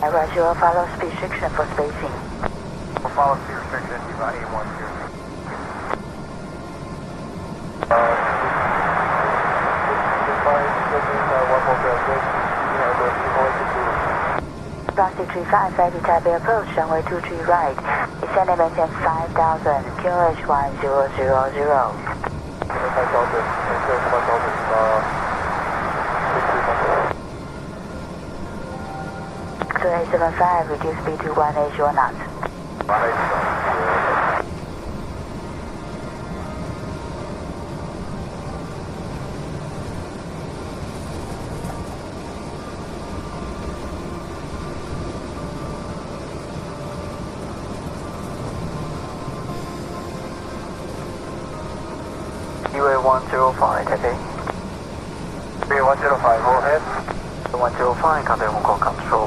Roger, will follow speed restriction for spacing. We'll follow speed restriction, about A1 here. Taxi 35, Fatty Taipei approach, runway 23 right. Descending maintain 5000, QH 1000. 875, reduce speed to 180 knots. 180. UA 105, Taipei. UA 105, go ahead. 105, contact Hong Kong control.